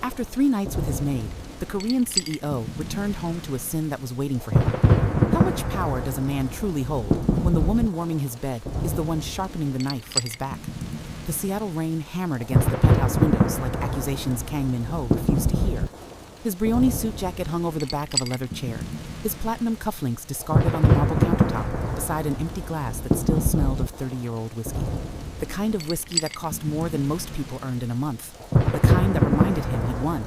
After 3 nights with his maid, the Korean CEO returned home to a sin that was waiting for him. How much power does a man truly hold when the woman warming his bed is the one sharpening the knife for his back? The Seattle rain hammered against the penthouse windows like accusations Kang Min Ho refused to hear. His Brioni suit jacket hung over the back of a leather chair, his platinum cufflinks discarded on the marble countertop beside an empty glass that still smelled of 30-year-old whiskey. The kind of whiskey that cost more than most people earned in a month. The kind that reminded him he'd won.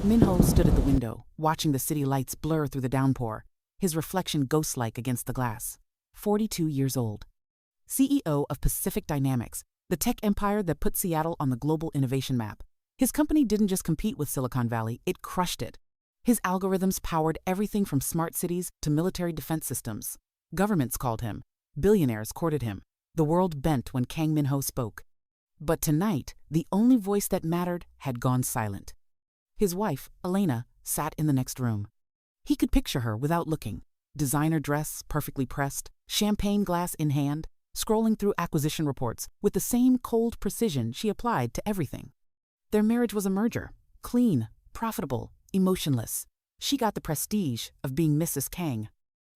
Min Ho stood at the window, watching the city lights blur through the downpour, his reflection ghost-like against the glass. 42 years old. CEO of Pacific Dynamics, the tech empire that put Seattle on the global innovation map. His company didn't just compete with Silicon Valley, it crushed it. His algorithms powered everything from smart cities to military defense systems. Governments called him. Billionaires courted him. The world bent when Kang Min Ho spoke. But tonight, the only voice that mattered had gone silent. His wife, Elena, sat in the next room. He could picture her without looking. Designer dress, perfectly pressed, champagne glass in hand, scrolling through acquisition reports with the same cold precision she applied to everything. Their marriage was a merger. Clean, profitable, emotionless. She got the prestige of being Mrs. Kang.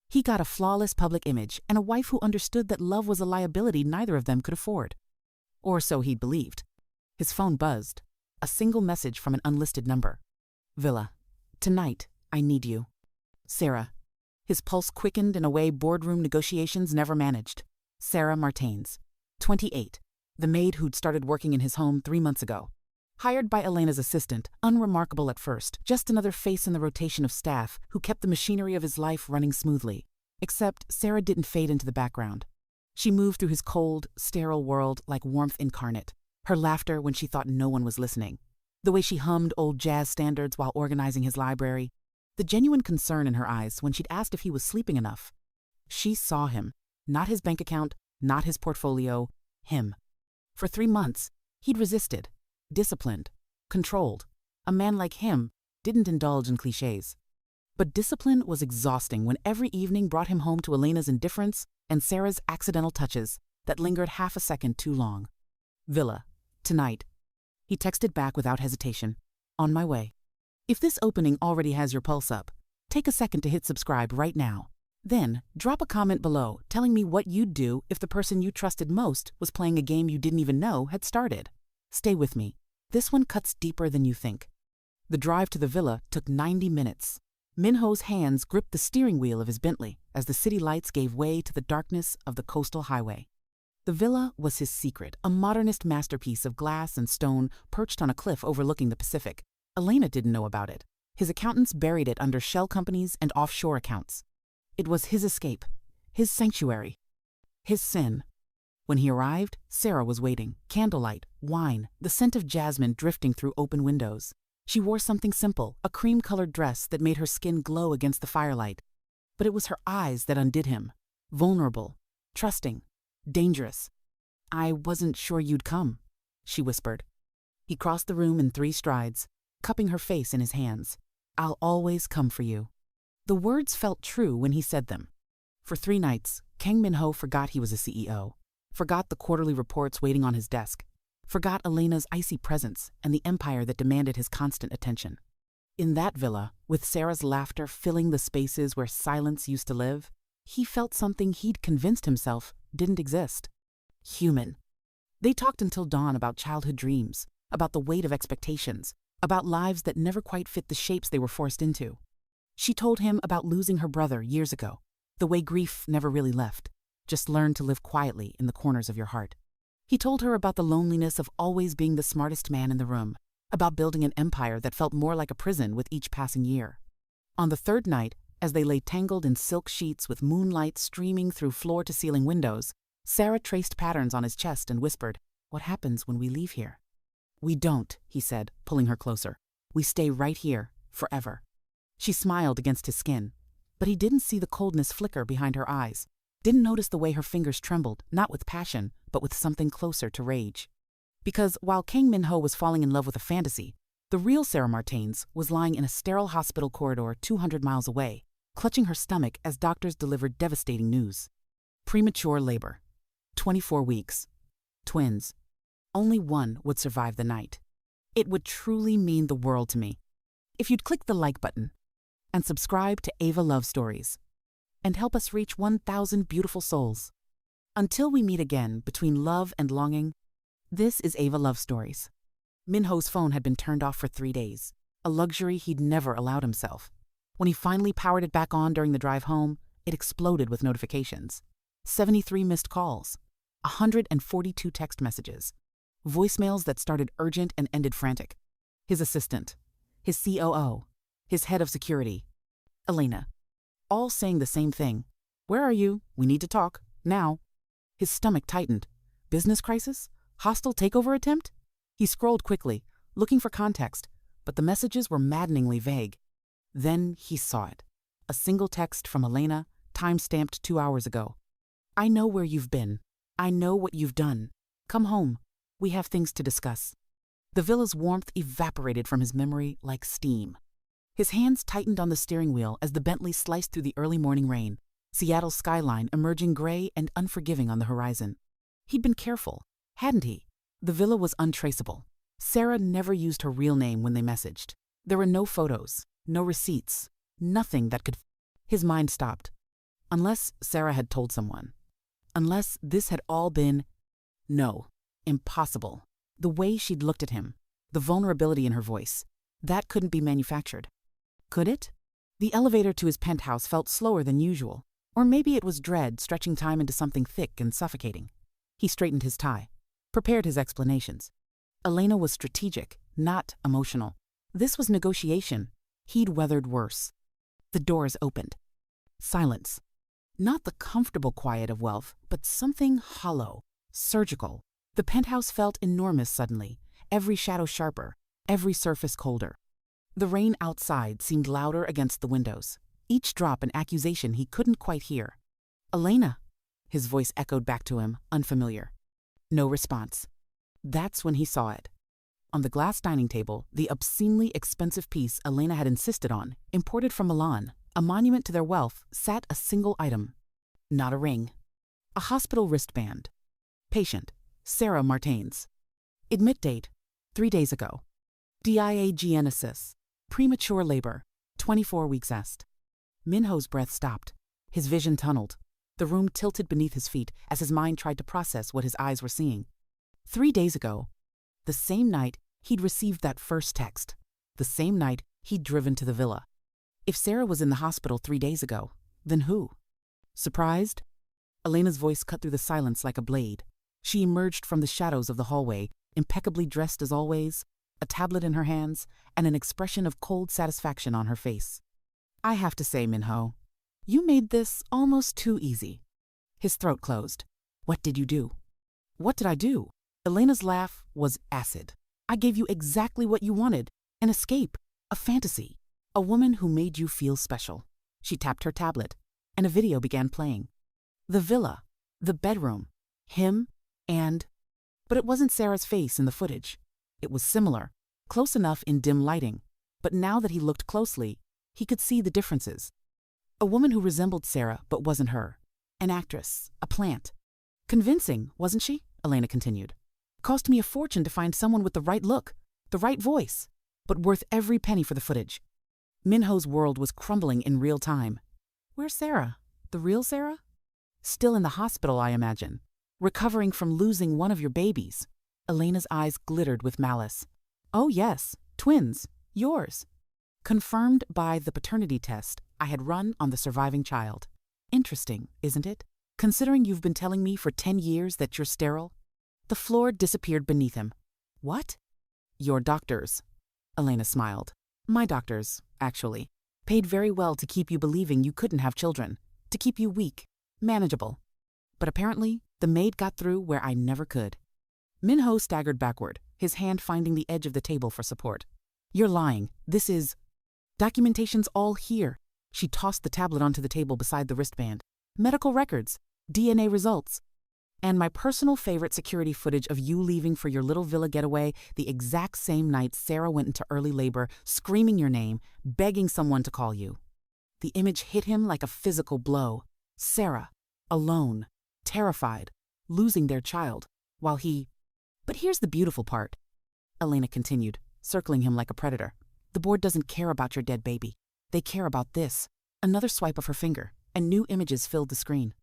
He got a flawless public image and a wife who understood that love was a liability neither of them could afford. Or so he'd believed. His phone buzzed. A single message from an unlisted number. Villa. Tonight, I need you. Sarah. His pulse quickened in a way boardroom negotiations never managed. Sarah Martains. 28. The maid who'd started working in his home 3 months ago. Hired by Elena's assistant, unremarkable at first, just another face in the rotation of staff who kept the machinery of his life running smoothly. Except Sarah didn't fade into the background. She moved through his cold, sterile world like warmth incarnate. Her laughter when she thought no one was listening. The way she hummed old jazz standards while organizing his library. The genuine concern in her eyes when she'd asked if he was sleeping enough. She saw him. Not his bank account, not his portfolio, him. For 3 months, he'd resisted. Disciplined, controlled. A man like him didn't indulge in cliches. But discipline was exhausting when every evening brought him home to Elena's indifference and Sarah's accidental touches that lingered half a second too long. Villa. Tonight. He texted back without hesitation. On my way. If this opening already has your pulse up, take a second to hit subscribe right now. Then, drop a comment below telling me what you'd do if the person you trusted most was playing a game you didn't even know had started. Stay with me. This one cuts deeper than you think. The drive to the villa took 90 minutes. Min Ho's hands gripped the steering wheel of his Bentley as the city lights gave way to the darkness of the coastal highway. The villa was his secret, a modernist masterpiece of glass and stone perched on a cliff overlooking the Pacific. Elena didn't know about it. His accountants buried it under shell companies and offshore accounts. It was his escape, his sanctuary, his sin. When he arrived, Sarah was waiting. Candlelight, wine, the scent of jasmine drifting through open windows. She wore something simple, a cream-colored dress that made her skin glow against the firelight. But it was her eyes that undid him. Vulnerable, trusting, dangerous. I wasn't sure you'd come, she whispered. He crossed the room in 3 strides, cupping her face in his hands. I'll always come for you. The words felt true when he said them. For 3 nights, Kang Min Ho forgot he was a CEO. Forgot the quarterly reports waiting on his desk, forgot Elena's icy presence and the empire that demanded his constant attention. In that villa, with Sarah's laughter filling the spaces where silence used to live, he felt something he'd convinced himself didn't exist. Human. They talked until dawn about childhood dreams, about the weight of expectations, about lives that never quite fit the shapes they were forced into. She told him about losing her brother years ago, the way grief never really left. Just learn to live quietly in the corners of your heart. He told her about the loneliness of always being the smartest man in the room, about building an empire that felt more like a prison with each passing year. On the 3rd night, as they lay tangled in silk sheets with moonlight streaming through floor-to-ceiling windows, Sarah traced patterns on his chest and whispered, "What happens when we leave here?" "We don't," he said, pulling her closer. "We stay right here, forever." She smiled against his skin, but he didn't see the coldness flicker behind her eyes. Didn't notice the way her fingers trembled, not with passion, but with something closer to rage. Because while Kang Min Ho was falling in love with a fantasy, the real Sarah Martains was lying in a sterile hospital corridor 200 miles away, clutching her stomach as doctors delivered devastating news. Premature labor. 24 weeks. Twins. Only one would survive the night. It would truly mean the world to me if you'd click the like button and subscribe to Ava Love Stories and help us reach 1,000 beautiful souls. Until we meet again between love and longing, this is Ava Love Stories. Min Ho's phone had been turned off for 3 days, a luxury he'd never allowed himself. When he finally powered it back on during the drive home, it exploded with notifications. 73 missed calls, 142 text messages, voicemails that started urgent and ended frantic. His assistant, his COO, his head of security, Elena, all saying the same thing. "Where are you? We need to talk. Now." His stomach tightened. Business crisis? Hostile takeover attempt? He scrolled quickly, looking for context, but the messages were maddeningly vague. Then he saw it. A single text from Elena, time-stamped 2 hours ago. "I know where you've been. I know what you've done. Come home. We have things to discuss." The villa's warmth evaporated from his memory like steam. His hands tightened on the steering wheel as the Bentley sliced through the early morning rain, Seattle's skyline emerging gray and unforgiving on the horizon. He'd been careful, hadn't he? The villa was untraceable. Sarah never used her real name when they messaged. There were no photos, no receipts, nothing that could... His mind stopped. Unless Sarah had told someone. Unless this had all been... No, impossible. The way she'd looked at him, the vulnerability in her voice, that couldn't be manufactured. Could it? The elevator to his penthouse felt slower than usual. Or maybe it was dread stretching time into something thick and suffocating. He straightened his tie, prepared his explanations. Elena was strategic, not emotional. This was negotiation. He'd weathered worse. The doors opened. Silence. Not the comfortable quiet of wealth, but something hollow, surgical. The penthouse felt enormous suddenly, every shadow sharper, every surface colder. The rain outside seemed louder against the windows, each drop an accusation he couldn't quite hear. "Elena," his voice echoed back to him, unfamiliar. No response. That's when he saw it. On the glass dining table, the obscenely expensive piece Elena had insisted on, imported from Milan, a monument to their wealth, sat a single item. Not a ring. A hospital wristband. Patient, Sarah Martains. Admit date, 3 days ago. Diagenesis, premature labor, 24 weeks est. Min Ho's breath stopped. His vision tunneled. The room tilted beneath his feet as his mind tried to process what his eyes were seeing. 3 days ago, the same night he'd received that first text, the same night he'd driven to the villa. If Sarah was in the hospital 3 days ago, then who? Surprised? Elena's voice cut through the silence like a blade. She emerged from the shadows of the hallway, impeccably dressed as always, a tablet in her hands, and an expression of cold satisfaction on her face. "I have to say, Min Ho, you made this almost too easy." His throat closed. "What did you do?" "What did I do?" Elena's laugh was acid. "I gave you exactly what you wanted, an escape, a fantasy, a woman who made you feel special." She tapped her tablet, and a video began playing. The villa, the bedroom, him, and... But it wasn't Sarah's face in the footage. It was similar, close enough in dim lighting, but now that he looked closely, he could see the differences. A woman who resembled Sarah but wasn't her. An actress, a plant. "Convincing, wasn't she?" Elena continued. "Cost me a fortune to find someone with the right look, the right voice, but worth every penny for the footage." Min Ho's world was crumbling in real time. Where's Sarah? The real Sarah? Still in the hospital, I imagine. Recovering from losing one of your babies. Elena's eyes glittered with malice. "Oh yes, twins, yours. Confirmed by the paternity test I had run on the surviving child. Interesting, isn't it? Considering you've been telling me for 10 years that you're sterile." The floor disappeared beneath him. "What?" "Your doctors." Elena smiled. "My doctors, actually. Paid very well to keep you believing you couldn't have children. To keep you weak, manageable. But apparently, the maid got through where I never could." Min Ho staggered backward, his hand finding the edge of the table for support. "You're lying. This is... Documentation's all here." She tossed the tablet onto the table beside the wristband. "Medical records, DNA results, and my personal favorite security footage of you leaving for your little villa getaway the exact same night Sarah went into early labor, screaming your name, begging someone to call you." The image hit him like a physical blow. Sarah, alone, terrified, losing their child, while he... But here's the beautiful part. Elena continued, circling him like a predator. The board doesn't care about your dead baby. They care about this. Another swipe of her finger, and new images filled the screen.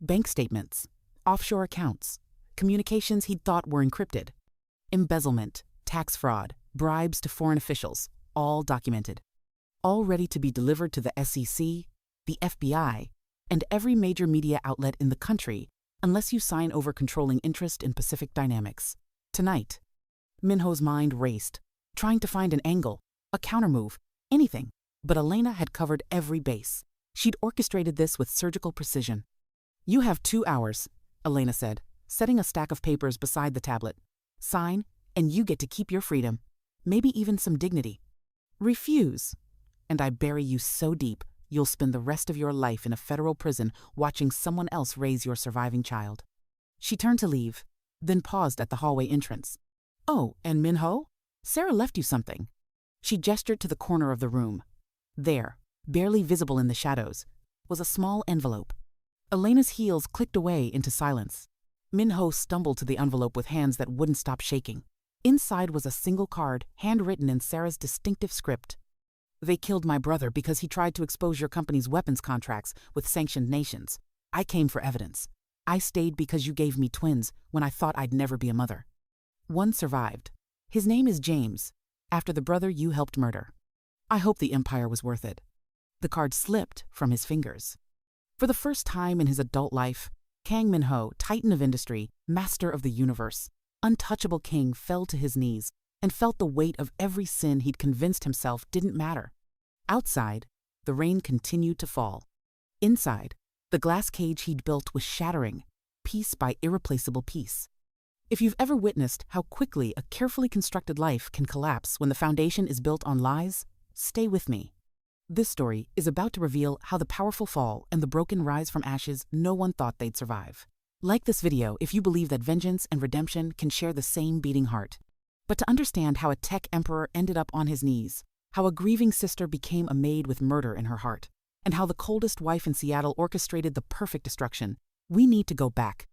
Bank statements, offshore accounts, communications he'd thought were encrypted. Embezzlement, tax fraud, bribes to foreign officials, all documented. All ready to be delivered to the SEC, the FBI, and every major media outlet in the country, unless you sign over controlling interest in Pacific Dynamics. Tonight. Min Ho's mind raced, trying to find an angle, a countermove, anything. But Elena had covered every base. She'd orchestrated this with surgical precision. You have 2 hours, Elena said, setting a stack of papers beside the tablet. Sign, and you get to keep your freedom, maybe even some dignity. Refuse, and I bury you so deep, you'll spend the rest of your life in a federal prison watching someone else raise your surviving child. She turned to leave, then paused at the hallway entrance. Oh, and Min Ho? Sarah left you something. She gestured to the corner of the room. There, barely visible in the shadows, was a small envelope. Elena's heels clicked away into silence. Min Ho stumbled to the envelope with hands that wouldn't stop shaking. Inside was a single card, handwritten in Sarah's distinctive script. They killed my brother because he tried to expose your company's weapons contracts with sanctioned nations. I came for evidence. I stayed because you gave me twins when I thought I'd never be a mother. One survived. His name is James, after the brother you helped murder. I hope the empire was worth it. The card slipped from his fingers. For the first time in his adult life, Kang Min Ho, titan of industry, master of the universe, untouchable king, fell to his knees and felt the weight of every sin he'd convinced himself didn't matter. Outside, the rain continued to fall. Inside, the glass cage he'd built was shattering, piece by irreplaceable piece. If you've ever witnessed how quickly a carefully constructed life can collapse when the foundation is built on lies, stay with me. This story is about to reveal how the powerful fall and the broken rise from ashes no one thought they'd survive. Like this video if you believe that vengeance and redemption can share the same beating heart. But to understand how a tech emperor ended up on his knees, how a grieving sister became a maid with murder in her heart, and how the coldest wife in Seattle orchestrated the perfect destruction, we need to go back.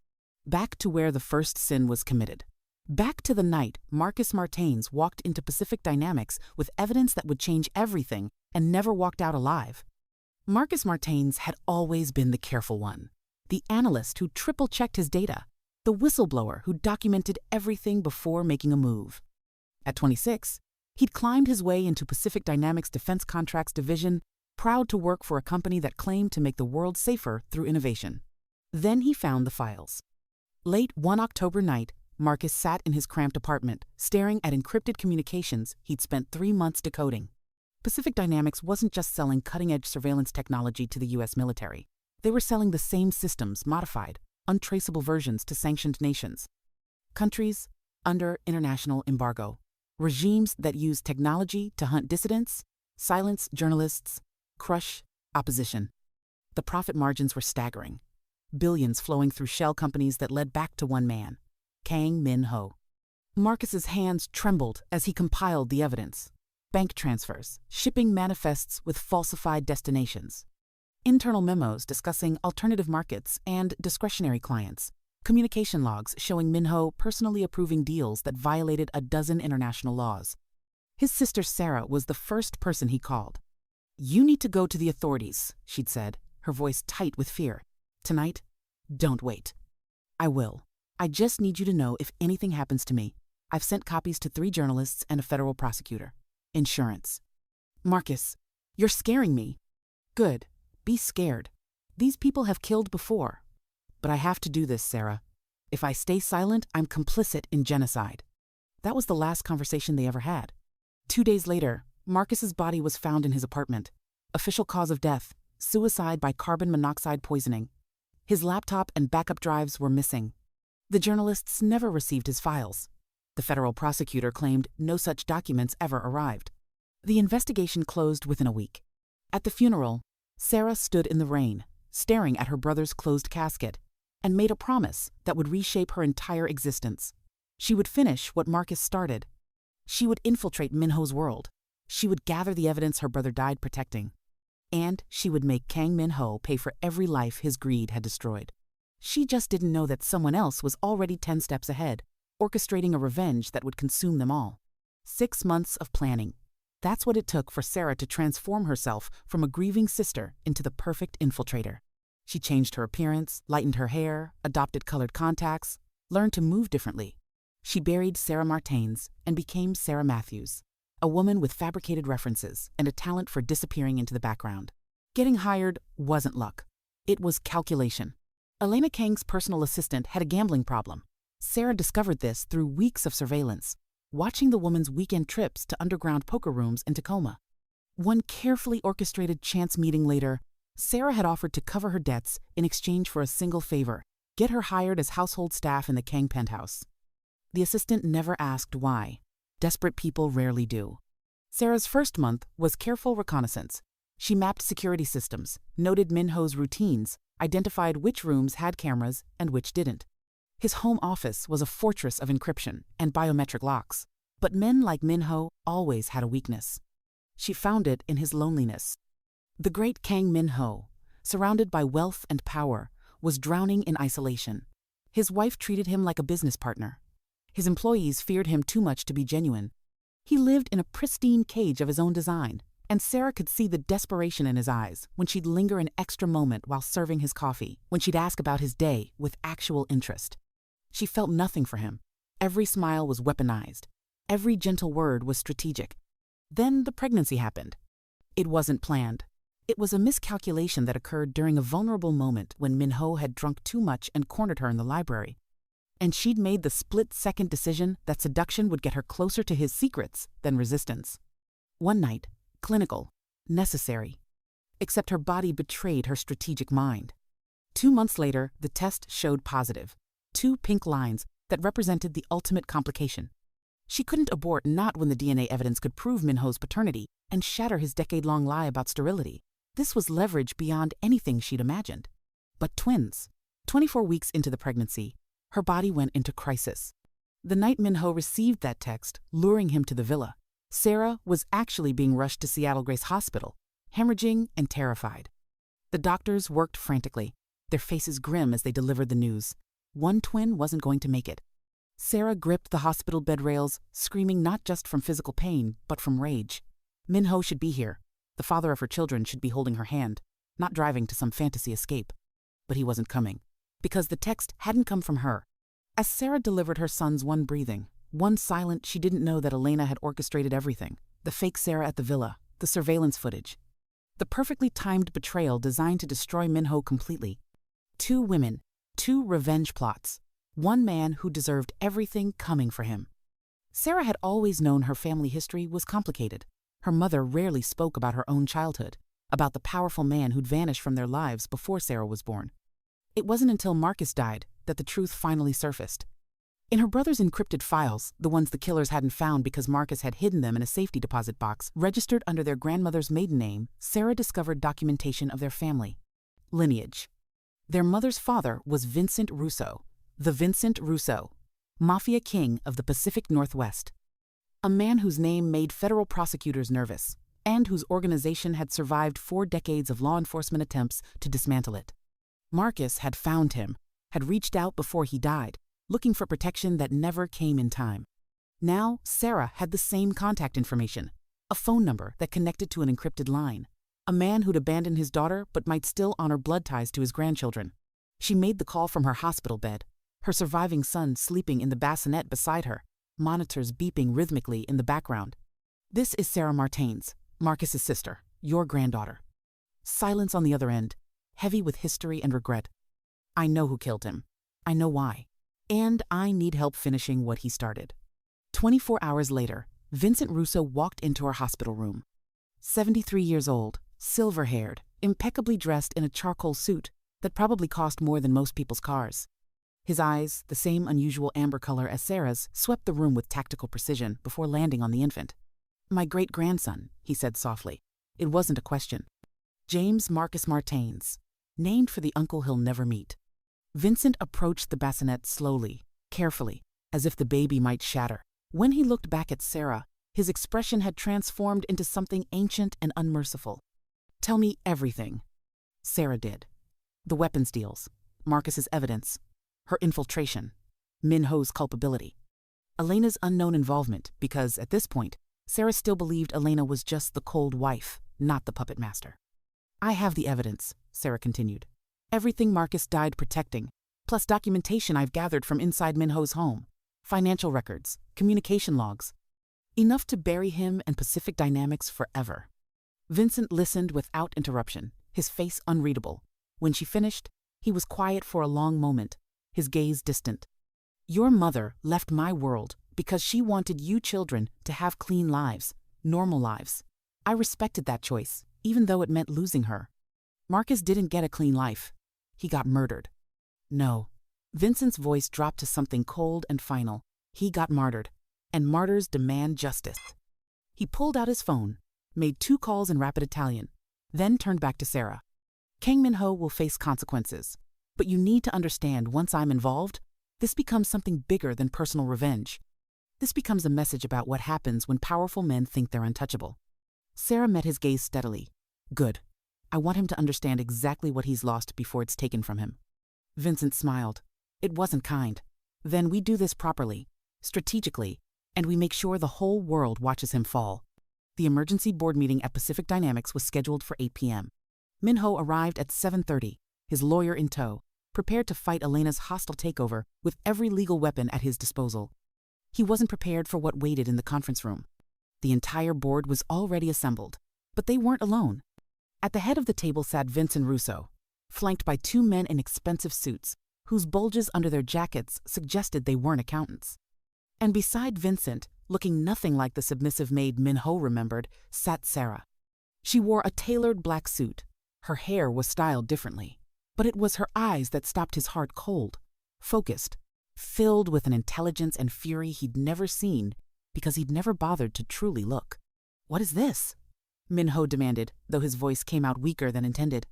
Back to where the first sin was committed. Back to the night Martains walked into Pacific Dynamics with evidence that would change everything and never walked out alive. Martains had always been the careful one, the analyst who triple-checked his data, the whistleblower who documented everything before making a move. At 26, he'd climbed his way into Pacific Dynamics Defense Contracts Division, proud to work for a company that claimed to make the world safer through innovation. Then he found the files. Late one October night, Marcus sat in his cramped apartment, staring at encrypted communications he'd spent 3 months decoding. Pacific Dynamics wasn't just selling cutting-edge surveillance technology to the U.S. military. They were selling the same systems, modified, untraceable versions to sanctioned nations. Countries under international embargo. Regimes that use technology to hunt dissidents, silence journalists, crush opposition. The profit margins were staggering. Billions flowing through shell companies that led back to one man, Kang Min Ho. Marcus's hands trembled as he compiled the evidence. Bank transfers, shipping manifests with falsified destinations, internal memos discussing alternative markets and discretionary clients, communication logs showing Min Ho personally approving deals that violated a dozen international laws. His sister Sarah was the first person he called. "You need to go to the authorities," she'd said, her voice tight with fear. "Tonight, don't wait." "I will. I just need you to know if anything happens to me. I've sent copies to 3 journalists and a federal prosecutor. Insurance." "Marcus, you're scaring me." "Good. Be scared. These people have killed before. But I have to do this, Sarah. If I stay silent, I'm complicit in genocide." That was the last conversation they ever had. 2 days later, Marcus's body was found in his apartment. Official cause of death, suicide by carbon monoxide poisoning. His laptop and backup drives were missing. The journalists never received his files. The federal prosecutor claimed no such documents ever arrived. The investigation closed within a week. At the funeral, Sarah stood in the rain, staring at her brother's closed casket, and made a promise that would reshape her entire existence. She would finish what Marcus started. She would infiltrate Min Ho's world. She would gather the evidence her brother died protecting. And she would make Kang Min Ho pay for every life his greed had destroyed. She just didn't know that someone else was already 10 steps ahead, orchestrating a revenge that would consume them all. 6 months of planning. That's what it took for Sarah to transform herself from a grieving sister into the perfect infiltrator. She changed her appearance, lightened her hair, adopted colored contacts, learned to move differently. She buried Sarah Martains and became Sarah Matthews, a woman with fabricated references and a talent for disappearing into the background. Getting hired wasn't luck. It was calculation. Elena Kang's personal assistant had a gambling problem. Sarah discovered this through weeks of surveillance, watching the woman's weekend trips to underground poker rooms in Tacoma. One carefully orchestrated chance meeting later, Sarah had offered to cover her debts in exchange for a single favor: get her hired as household staff in the Kang penthouse. The assistant never asked why. Desperate people rarely do. Sarah's first month was careful reconnaissance. She mapped security systems, noted Min Ho's routines, identified which rooms had cameras and which didn't. His home office was a fortress of encryption and biometric locks. But men like Min Ho always had a weakness. She found it in his loneliness. The great Kang Min Ho, surrounded by wealth and power, was drowning in isolation. His wife treated him like a business partner. His employees feared him too much to be genuine. He lived in a pristine cage of his own design, and Sarah could see the desperation in his eyes when she'd linger an extra moment while serving his coffee, when she'd ask about his day with actual interest. She felt nothing for him. Every smile was weaponized. Every gentle word was strategic. Then the pregnancy happened. It wasn't planned. It was a miscalculation that occurred during a vulnerable moment when Min Ho had drunk too much and cornered her in the library. And she'd made the split-second decision that seduction would get her closer to his secrets than resistance. One night, clinical, necessary. Except her body betrayed her strategic mind. 2 months later, the test showed positive. 2 pink lines that represented the ultimate complication. She couldn't abort, not when the DNA evidence could prove Min Ho's paternity and shatter his decade-long lie about sterility. This was leverage beyond anything she'd imagined. But twins. 24 weeks into the pregnancy, her body went into crisis. The night Min Ho received that text, luring him to the villa, Sarah was actually being rushed to Seattle Grace Hospital, hemorrhaging and terrified. The doctors worked frantically, their faces grim as they delivered the news. One twin wasn't going to make it. Sarah gripped the hospital bed rails, screaming not just from physical pain, but from rage. Min Ho should be here. The father of her children should be holding her hand, not driving to some fantasy escape. But he wasn't coming, because the text hadn't come from her. As Sarah delivered her son's one breathing, one silent, she didn't know that Elena had orchestrated everything. The fake Sarah at the villa, the surveillance footage. The perfectly timed betrayal designed to destroy Min Ho completely. 2 women, 2 revenge plots. One man who deserved everything coming for him. Sarah had always known her family history was complicated. Her mother rarely spoke about her own childhood, about the powerful man who'd vanished from their lives before Sarah was born. It wasn't until Marcus died that the truth finally surfaced. In her brother's encrypted files, the ones the killers hadn't found because Marcus had hidden them in a safety deposit box registered under their grandmother's maiden name, Sarah discovered documentation of their family lineage. Their mother's father was Vincent Russo, the Vincent Russo, Mafia king of the Pacific Northwest. A man whose name made federal prosecutors nervous, and whose organization had survived 4 decades of law enforcement attempts to dismantle it. Marcus had found him, had reached out before he died, looking for protection that never came in time. Now, Sarah had the same contact information, a phone number that connected to an encrypted line. A man who'd abandoned his daughter but might still honor blood ties to his grandchildren. She made the call from her hospital bed, her surviving son sleeping in the bassinet beside her, monitors beeping rhythmically in the background. This is Sarah Martains, Marcus's sister, your granddaughter. Silence on the other end, heavy with history and regret. I know who killed him. I know why. And I need help finishing what he started. 24 hours later, Vincent Russo walked into her hospital room. 73 years old, silver-haired, impeccably dressed in a charcoal suit that probably cost more than most people's cars. His eyes, the same unusual amber color as Sarah's, swept the room with tactical precision before landing on the infant. My great-grandson, he said softly. It wasn't a question. James Marcus Martains, named for the uncle he'll never meet. Vincent approached the bassinet slowly, carefully, as if the baby might shatter. When he looked back at Sarah, his expression had transformed into something ancient and unmerciful. Tell me everything. Sarah did. The weapons deals, Marcus's evidence, her infiltration, Min Ho's culpability. Elena's unknown involvement, because, at this point, Sarah still believed Elena was just the cold wife, not the puppet master. I have the evidence, Sarah continued. Everything Marcus died protecting, plus documentation I've gathered from inside Min Ho's home. Financial records, communication logs. Enough to bury him and Pacific Dynamics forever. Vincent listened without interruption, his face unreadable. When she finished, he was quiet for a long moment, his gaze distant. Your mother left my world because she wanted you children to have clean lives, normal lives. I respected that choice, even though it meant losing her. Marcus didn't get a clean life. He got murdered. No. Vincent's voice dropped to something cold and final. He got martyred, and martyrs demand justice. He pulled out his phone, made 2 calls in rapid Italian, then turned back to Sarah. Kang Min Ho will face consequences, but you need to understand once I'm involved, this becomes something bigger than personal revenge. This becomes a message about what happens when powerful men think they're untouchable. Sarah met his gaze steadily. Good. I want him to understand exactly what he's lost before it's taken from him. Vincent smiled. It wasn't kind. Then we do this properly, strategically, and we make sure the whole world watches him fall. The emergency board meeting at Pacific Dynamics was scheduled for 8 p.m. Min Ho arrived at 7:30, his lawyer in tow, prepared to fight Elena's hostile takeover with every legal weapon at his disposal. He wasn't prepared for what waited in the conference room. The entire board was already assembled, but they weren't alone. At the head of the table sat Vincent Russo, flanked by 2 men in expensive suits, whose bulges under their jackets suggested they weren't accountants. And beside Vincent, looking nothing like the submissive maid Min Ho remembered, sat Sarah. She wore a tailored black suit. Her hair was styled differently, but it was her eyes that stopped his heart cold, focused, filled with an intelligence and fury he'd never seen because he'd never bothered to truly look. What is this? Min Ho demanded, though his voice came out weaker than intended.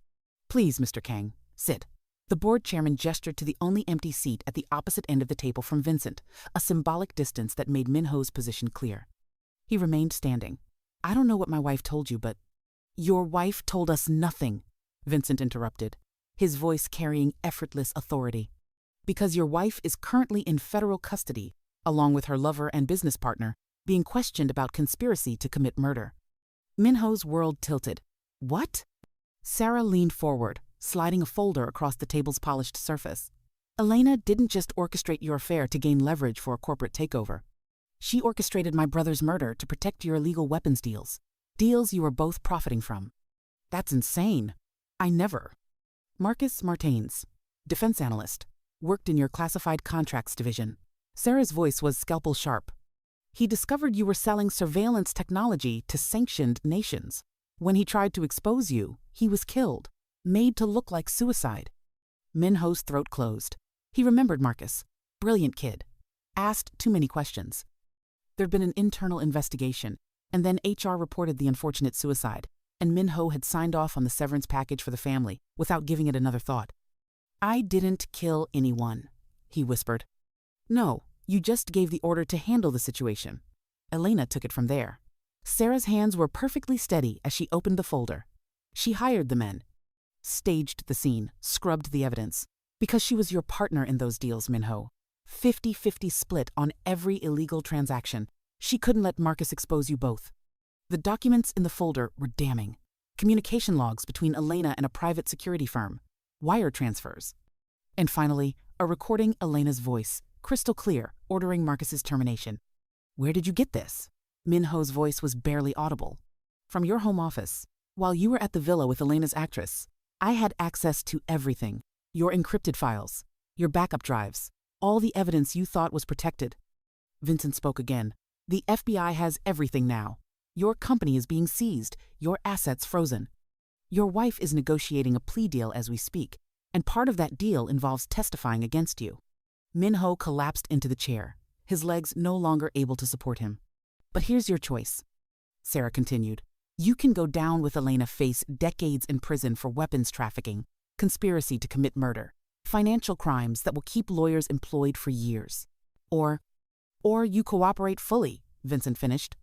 Please, Mr. Kang, sit. The board chairman gestured to the only empty seat at the opposite end of the table from Vincent, a symbolic distance that made Min Ho's position clear. He remained standing. I don't know what my wife told you, but... Your wife told us nothing, Vincent interrupted, his voice carrying effortless authority. Because your wife is currently in federal custody, along with her lover and business partner, being questioned about conspiracy to commit murder. Min Ho's world tilted. What? Sarah leaned forward, sliding a folder across the table's polished surface. Elena didn't just orchestrate your affair to gain leverage for a corporate takeover. She orchestrated my brother's murder to protect your illegal weapons deals. Deals you were both profiting from. That's insane. I never. Marcus Martains, defense analyst, worked in your classified contracts division. Sarah's voice was scalpel sharp. He discovered you were selling surveillance technology to sanctioned nations. When he tried to expose you, he was killed, made to look like suicide. Min Ho's throat closed. He remembered Marcus. Brilliant kid. Asked too many questions. There'd been an internal investigation, and then HR reported the unfortunate suicide, and Min Ho had signed off on the severance package for the family without giving it another thought. I didn't kill anyone, he whispered. No, you just gave the order to handle the situation. Elena took it from there. Sarah's hands were perfectly steady as she opened the folder. She hired the men, staged the scene, scrubbed the evidence. Because she was your partner in those deals, Min Ho. 50-50 split on every illegal transaction. She couldn't let Marcus expose you both. The documents in the folder were damning. Communication logs between Elena and a private security firm. Wire transfers. And finally, a recording Elena's voice, crystal clear, ordering Marcus's termination. Where did you get this? Min Ho's voice was barely audible. From your home office. While you were at the villa with Elena's actress, I had access to everything. Your encrypted files, your backup drives, all the evidence you thought was protected. Vincent spoke again. The FBI has everything now. Your company is being seized, your assets frozen. Your wife is negotiating a plea deal as we speak, and part of that deal involves testifying against you. Min Ho collapsed into the chair, his legs no longer able to support him. But here's your choice, Sarah continued. You can go down with Elena, face decades in prison for weapons trafficking, conspiracy to commit murder, financial crimes that will keep lawyers employed for years. Or you cooperate fully, Vincent finished.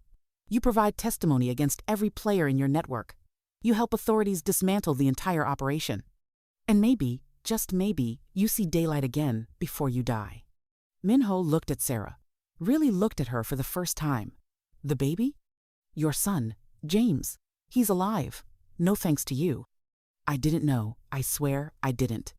You provide testimony against every player in your network. You help authorities dismantle the entire operation. And maybe, just maybe, you see daylight again before you die. Min Ho looked at Sarah. really looked at her for the first time. The baby? Your son, James. He's alive. No thanks to you. I didn't know. I swear I didn't.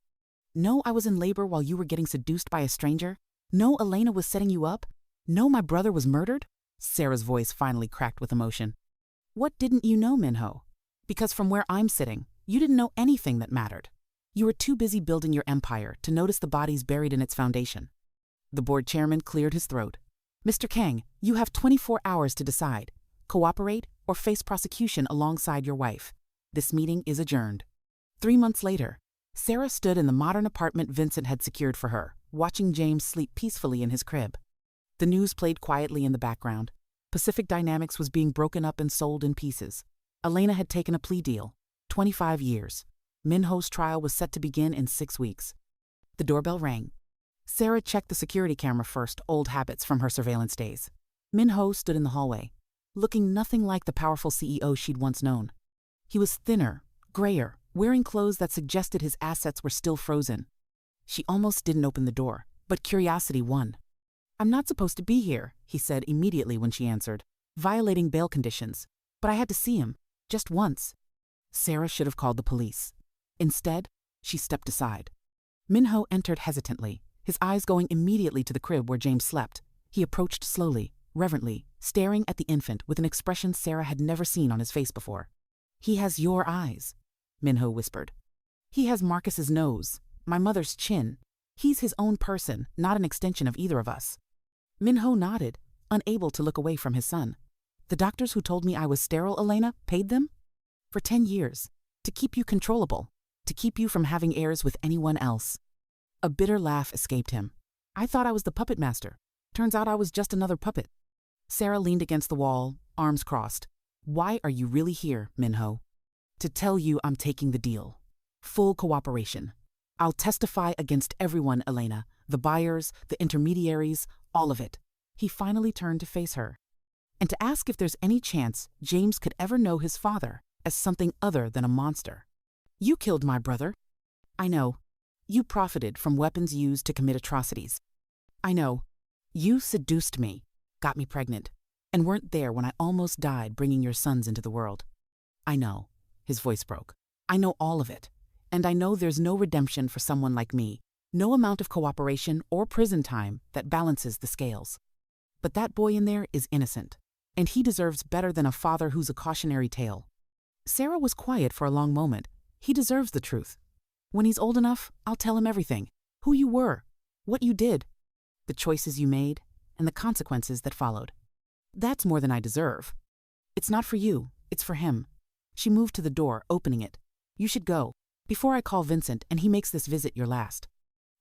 No, I was in labor while you were getting seduced by a stranger. No, Elena was setting you up. No, my brother was murdered. Sarah's voice finally cracked with emotion. What didn't you know, Min Ho? Because from where I'm sitting, you didn't know anything that mattered. You were too busy building your empire to notice the bodies buried in its foundation. The board chairman cleared his throat. Mr. Kang, you have 24 hours to decide. Cooperate or face prosecution alongside your wife. This meeting is adjourned. 3 months later, Sarah stood in the modern apartment Vincent had secured for her, watching James sleep peacefully in his crib. The news played quietly in the background. Pacific Dynamics was being broken up and sold in pieces. Elena had taken a plea deal. 25 years. Min Ho's trial was set to begin in 6 weeks. The doorbell rang. Sarah checked the security camera first, old habits from her surveillance days. Min Ho stood in the hallway, looking nothing like the powerful CEO she'd once known. He was thinner, grayer, wearing clothes that suggested his assets were still frozen. She almost didn't open the door, but curiosity won. I'm not supposed to be here, he said immediately when she answered, violating bail conditions. But I had to see him, just once. Sarah should have called the police. Instead, she stepped aside. Min Ho entered hesitantly, his eyes going immediately to the crib where James slept. He approached slowly, reverently, staring at the infant with an expression Sarah had never seen on his face before. He has your eyes, Min Ho whispered. He has Marcus's nose, my mother's chin. He's his own person, not an extension of either of us. Min Ho nodded, unable to look away from his son. The doctors who told me I was sterile, Elena, paid them? For 10 years. To keep you controllable. To keep you from having heirs with anyone else. A bitter laugh escaped him. I thought I was the puppet master. Turns out I was just another puppet. Sarah leaned against the wall, arms crossed. Why are you really here, Min Ho? To tell you I'm taking the deal. Full cooperation. I'll testify against everyone, Elena. The buyers, the intermediaries, all of it. He finally turned to face her. And to ask if there's any chance James could ever know his father as something other than a monster. You killed my brother. I know. You profited from weapons used to commit atrocities. I know. You seduced me, got me pregnant, and weren't there when I almost died bringing your sons into the world. I know. His voice broke. I know all of it. And I know there's no redemption for someone like me, no amount of cooperation or prison time that balances the scales. But that boy in there is innocent, and he deserves better than a father who's a cautionary tale. Sarah was quiet for a long moment. He deserves the truth. When he's old enough, I'll tell him everything. Who you were, what you did, the choices you made, and the consequences that followed. That's more than I deserve. It's not for you, it's for him. She moved to the door, opening it. You should go, before I call Vincent and he makes this visit your last.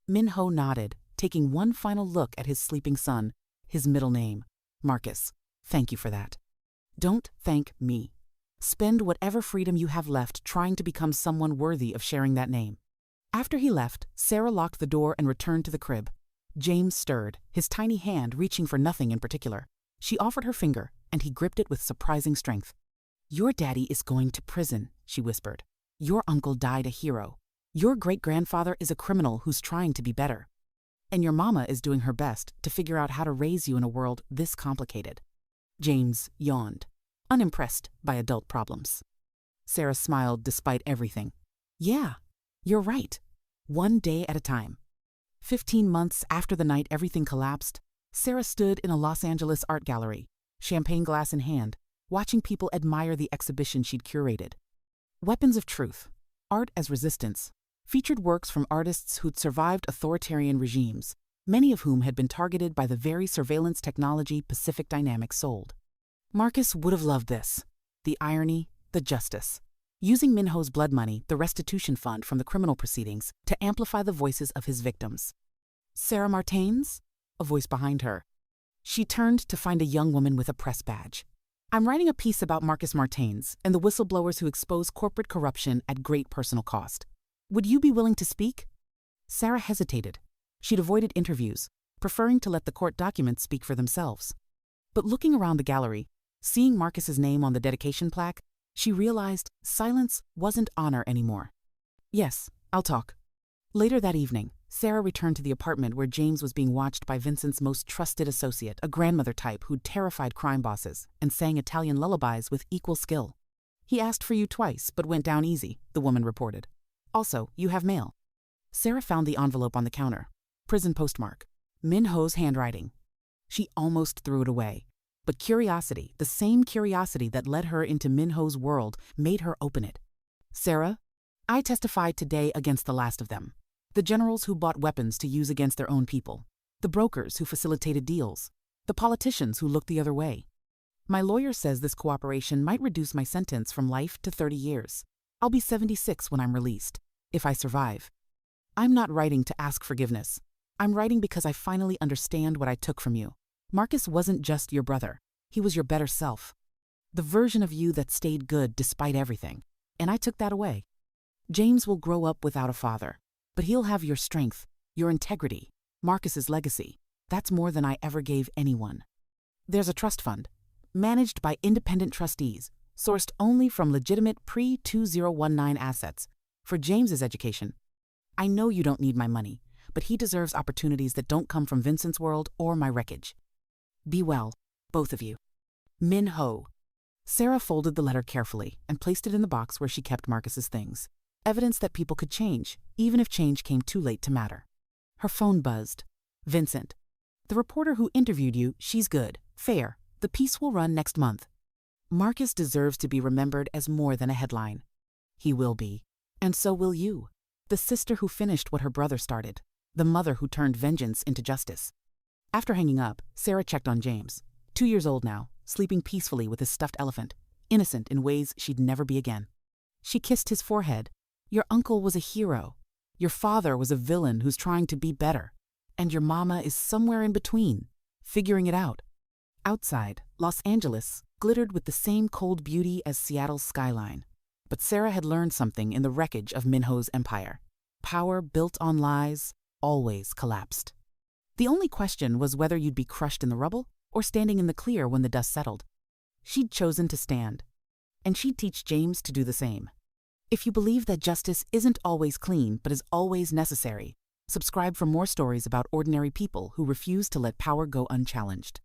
Min Ho nodded, taking one final look at his sleeping son, his middle name, Marcus. Thank you for that. Don't thank me. Spend whatever freedom you have left trying to become someone worthy of sharing that name. After he left, Sarah locked the door and returned to the crib. James stirred, his tiny hand reaching for nothing in particular. She offered her finger, and he gripped it with surprising strength. Your daddy is going to prison, she whispered. Your uncle died a hero. Your great-grandfather is a criminal who's trying to be better. And your mama is doing her best to figure out how to raise you in a world this complicated. James yawned, unimpressed by adult problems. Sarah smiled despite everything. Yeah, you're right. One day at a time. 15 months after the night everything collapsed, Sarah stood in a Los Angeles art gallery, champagne glass in hand, watching people admire the exhibition she'd curated. Weapons of Truth, Art as Resistance, featured works from artists who'd survived authoritarian regimes, many of whom had been targeted by the very surveillance technology Pacific Dynamics sold. Marcus would have loved this. The irony, the justice. Using Min Ho's blood money, the restitution fund from the criminal proceedings, to amplify the voices of his victims. Sarah Martains? A voice behind her. She turned to find a young woman with a press badge. I'm writing a piece about Marcus Martains and the whistleblowers who expose corporate corruption at great personal cost. Would you be willing to speak? Sarah hesitated. She'd avoided interviews, preferring to let the court documents speak for themselves. But looking around the gallery, seeing Marcus's name on the dedication plaque, she realized silence wasn't honor anymore. Yes, I'll talk. Later that evening, Sarah returned to the apartment where James was being watched by Vincent's most trusted associate, a grandmother type who'd terrified crime bosses and sang Italian lullabies with equal skill. He asked for you twice, but went down easy, the woman reported. Also, you have mail. Sarah found the envelope on the counter. Prison postmark. Min Ho's handwriting. She almost threw it away. But curiosity, the same curiosity that led her into Min Ho's world, made her open it. Sarah, I testified today against the last of them. The generals who bought weapons to use against their own people. The brokers who facilitated deals. The politicians who looked the other way. My lawyer says this cooperation might reduce my sentence from life to 30 years. I'll be 76 when I'm released, if I survive. I'm not writing to ask forgiveness. I'm writing because I finally understand what I took from you. Marcus wasn't just your brother. He was your better self. The version of you that stayed good despite everything. And I took that away. James will grow up without a father. But he'll have your strength, your integrity, Marcus's legacy. That's more than I ever gave anyone. There's a trust fund, managed by independent trustees, sourced only from legitimate pre-2019 assets, for James's education. I know you don't need my money, but he deserves opportunities that don't come from Vincent's world or my wreckage. Be well, both of you. Min Ho. Sarah folded the letter carefully and placed it in the box where she kept Marcus's things. Evidence that people could change, even if change came too late to matter. Her phone buzzed. Vincent. The reporter who interviewed you, she's good, fair. The piece will run next month. Marcus deserves to be remembered as more than a headline. He will be. And so will you. The sister who finished what her brother started. The mother who turned vengeance into justice. After hanging up, Sarah checked on James. 2 years old now, sleeping peacefully with his stuffed elephant, innocent in ways she'd never be again. She kissed his forehead. Your uncle was a hero. Your father was a villain who's trying to be better. And your mama is somewhere in between, figuring it out. Outside, Los Angeles glittered with the same cold beauty as Seattle's skyline. But Sarah had learned something in the wreckage of Min Ho's empire. Power built on lies always collapsed. The only question was whether you'd be crushed in the rubble or standing in the clear when the dust settled. She'd chosen to stand. And she'd teach James to do the same. If you believe that justice isn't always clean but is always necessary, subscribe for more stories about ordinary people who refuse to let power go unchallenged.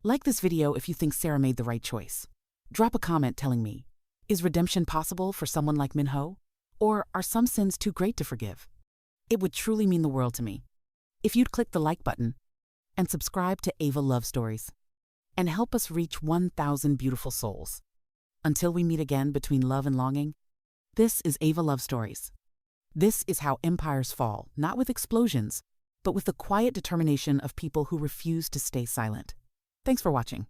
Like this video if you think Sarah made the right choice. Drop a comment telling me, is redemption possible for someone like Min Ho? Or are some sins too great to forgive? It would truly mean the world to me if you'd click the like button and subscribe to Ava Love Stories and help us reach 1,000 beautiful souls. Until we meet again between love and longing, this is Ava Love Stories. This is how empires fall, not with explosions, but with the quiet determination of people who refuse to stay silent. Thanks for watching.